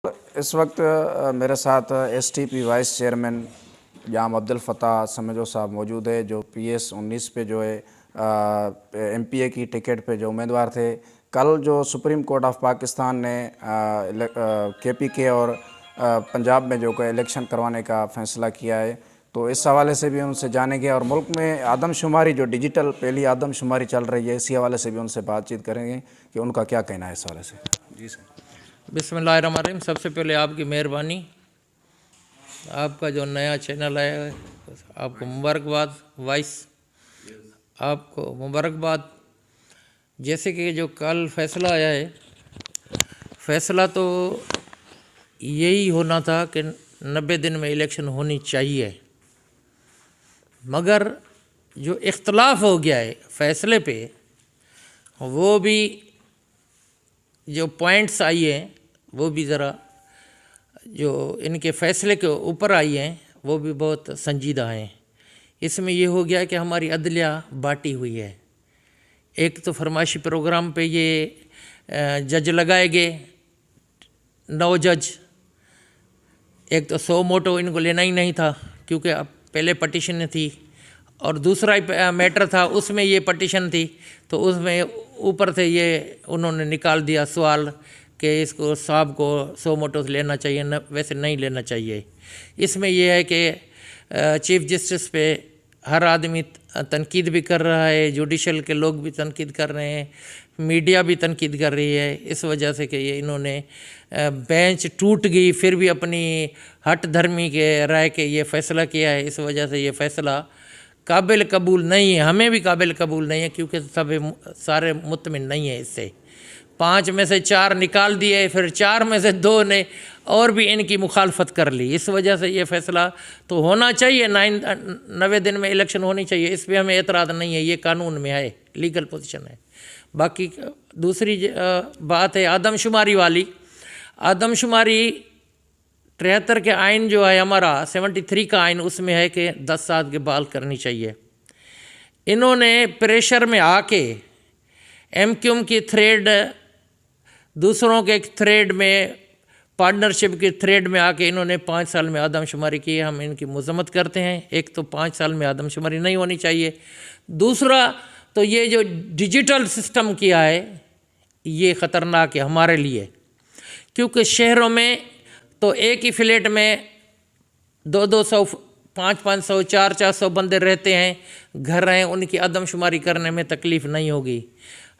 इस वक्त मेरे साथ एसटीपी वाइस चेयरमैन जाम अब्दुल फ़ताह समझो साहब मौजूद है, जो PS 19 पे जो है MPA की टिकट पे जो उम्मीदवार थे। कल जो सुप्रीम कोर्ट ऑफ पाकिस्तान ने KPK और पंजाब में जो इलेक्शन करवाने का फ़ैसला किया है, तो इस हवाले से भी उनसे जानेंगे और मुल्क में आदमशुमारी जो डिजिटल पहली आदमशुमारी चल रही है, इसी हवाले से भी उनसे बातचीत करेंगे कि उनका क्या कहना है इस हवाले से। जी सर। बिस्मिल्लाहिर्रहमानिर्रहीम। सबसे पहले आपकी मेहरबानी, आपका जो नया चैनल है आपको मुबारकबाद। वाइस आपको मुबारकबाद। जैसे कि जो कल फैसला आया है, फैसला तो यही होना था कि 90 दिन में इलेक्शन होनी चाहिए, मगर जो इख्तलाफ हो गया है फैसले पे, वो भी जो पॉइंट्स आई हैं वो भी ज़रा जो इनके फ़ैसले के ऊपर आई हैं वो भी बहुत संजीदा हैं। इसमें ये हो गया कि हमारी अदलिया बाँटी हुई है। एक तो फरमाइशी प्रोग्राम पे ये जज लगाए गए 9 जज, एक तो 100 मोटो इनको लेना ही नहीं था क्योंकि अब पहले पटिशन थी, और दूसरा मैटर था उसमें ये पटिशन थी, तो उसमें ऊपर से ये उन्होंने निकाल दिया सवाल कि इसको साहब को 100 मोटोस लेना चाहिए, न वैसे नहीं लेना चाहिए। इसमें यह है कि चीफ जस्टिस पे हर आदमी तनकीद भी कर रहा है, जुडिशल के लोग भी तनकीद कर रहे हैं, मीडिया भी तनकीद कर रही है, इस वजह से कि ये इन्होंने बेंच टूट गई फिर भी अपनी हट धर्मी के राय के ये फ़ैसला किया है। इस वजह से ये फ़ैसला काबिल कबूल नहीं है, हमें भी काबिल कबूल नहीं है क्योंकि सब सारे मुतमिन नहीं है इससे। 5 में से 4 निकाल दिए, फिर 4 में से 2 ने और भी इनकी मुखालफत कर ली। इस वजह से ये फ़ैसला तो होना चाहिए, 90 दिन में इलेक्शन होनी चाहिए, इस पर हमें एतराज़ नहीं है, ये कानून में है, लीगल पोजीशन है। बाकी दूसरी बात है आदमशुमारी वाली। आदमशुमारी 73 के आइन जो है हमारा 73 का आइन, उसमें है कि 10 साल के बाद करनी चाहिए। इन्होंने प्रेशर में आके MQM की थ्रेड, दूसरों के थ्रेड में, पार्टनरशिप के थ्रेड में आके इन्होंने 5 साल में आदमशुमारी की है। हम इनकी मजम्मत करते हैं। एक तो 5 साल में आदमशुमारी नहीं होनी चाहिए, दूसरा तो ये जो डिजिटल सिस्टम किया है ये ख़तरनाक है हमारे लिए, क्योंकि शहरों में तो एक ही फ्लैट में 200-200, 500-500, 400-400 बंदे रहते हैं, घर हैं, उनकी आदमशुमारी करने में तकलीफ़ नहीं होगी।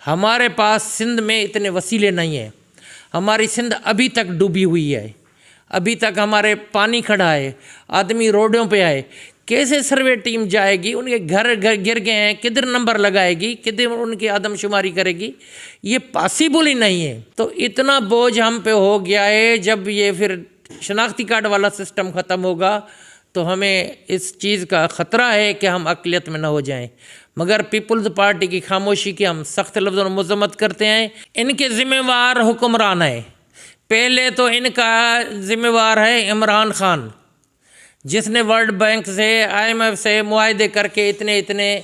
हमारे पास सिंध में इतने वसीले नहीं हैं, हमारी सिंध अभी तक डूबी हुई है, अभी तक हमारे पानी खड़ा है, आदमी रोडों पे आए, कैसे सर्वे टीम जाएगी, उनके घर गिर गए हैं, किधर नंबर लगाएगी, किधर उनकी आदमशुमारी करेगी, ये पॉसिबल ही नहीं है। तो इतना बोझ हम पे हो गया है। जब ये फिर शनाख्ती कार्ड वाला सिस्टम ख़त्म होगा तो हमें इस चीज़ का ख़तरा है कि हम अक़लियत में न हो जाएं। मगर पीपल्स पार्टी की खामोशी की हम सख्त लफ्ज़ों में मज़म्मत करते हैं। इनके ज़िम्मेवार हुक्मरान है। पहले तो इनका ज़िम्मेवार है इमरान खान, जिसने वर्ल्ड बैंक से, IMF से मुआहदे करके इतने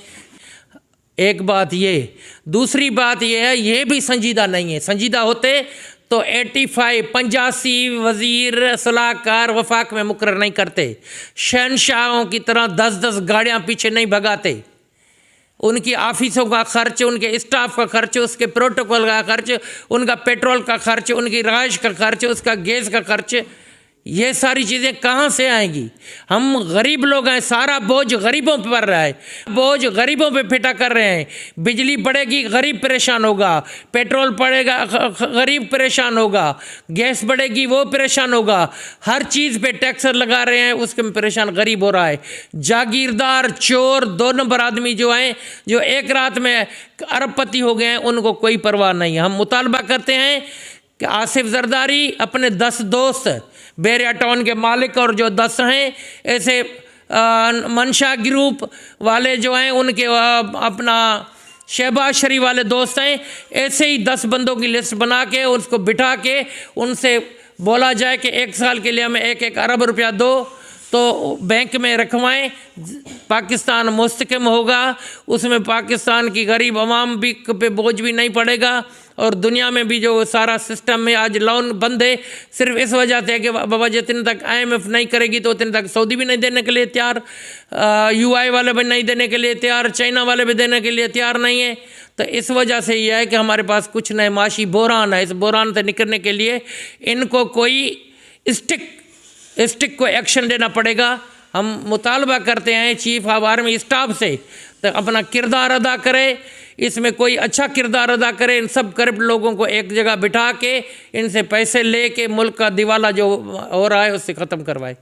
एक बात ये। दूसरी बात ये है, ये भी संजीदा नहीं है। संजीदा होते तो 85 वज़ीर सलाहकार वफाक में मुकर्रर नहीं करते, शहनशाहों की तरह 10-10 गाड़ियाँ पीछे नहीं भगाते। उनकी ऑफिसों का खर्च, उनके स्टाफ का खर्च, उसके प्रोटोकॉल का खर्च, उनका पेट्रोल का खर्च, उनकी रहाइश का खर्च, उसका गैस का खर्च, ये सारी चीज़ें कहाँ से आएंगी? हम गरीब लोग हैं, सारा बोझ गरीबों पर पड़ रहा है, बोझ गरीबों पे फिटा कर रहे हैं। बिजली बढ़ेगी, गरीब परेशान होगा, पेट्रोल पड़ेगा, गरीब परेशान होगा, गैस बढ़ेगी, वो परेशान होगा, हर चीज़ पे टैक्स लगा रहे हैं, उसके में परेशान गरीब हो रहा है। जागीरदार, चोर, 2 नंबर आदमी जो हैं, जो एक रात में अरबपति हो गए हैं, उनको कोई परवाह नहीं। हम मुतालबा करते हैं कि आसिफ जरदारी अपने 10 दोस्त, बेरिया टाउन के मालिक और जो 10 हैं, ऐसे मंशा ग्रुप वाले जो हैं, उनके अपना शहबाज शरीफ वाले दोस्त हैं, ऐसे ही 10 बंदों की लिस्ट बना के उसको बिठा के उनसे बोला जाए कि 1 साल के लिए हमें 1-1 अरब रुपया दो, तो बैंक में रखवाएं, पाकिस्तान मुस्तकम होगा, उसमें पाकिस्तान की गरीब आवाम भी पे बोझ भी नहीं पड़ेगा। और दुनिया में भी जो सारा सिस्टम में आज लोन बंद है सिर्फ इस वजह से कि बाबा जितने तक IMF नहीं करेगी तो उतने तक सऊदी भी नहीं देने के लिए तैयार, UI वाले भी नहीं देने के लिए तैयार, चाइना वाले भी देने के लिए तैयार नहीं है। तो इस वजह से यह है कि हमारे पास कुछ नए माशी बहरान है। इस बहरान से निकलने के लिए इनको कोई स्टिक को एक्शन देना पड़ेगा। हम मुतालबा करते हैं चीफ ऑफ आर्मी स्टाफ से तो अपना किरदार अदा करे, इसमें कोई अच्छा किरदार अदा करे, इन सब करप्ट लोगों को एक जगह बिठा के इनसे पैसे ले के मुल्क का दिवाला जो हो रहा है उससे ख़त्म करवाए।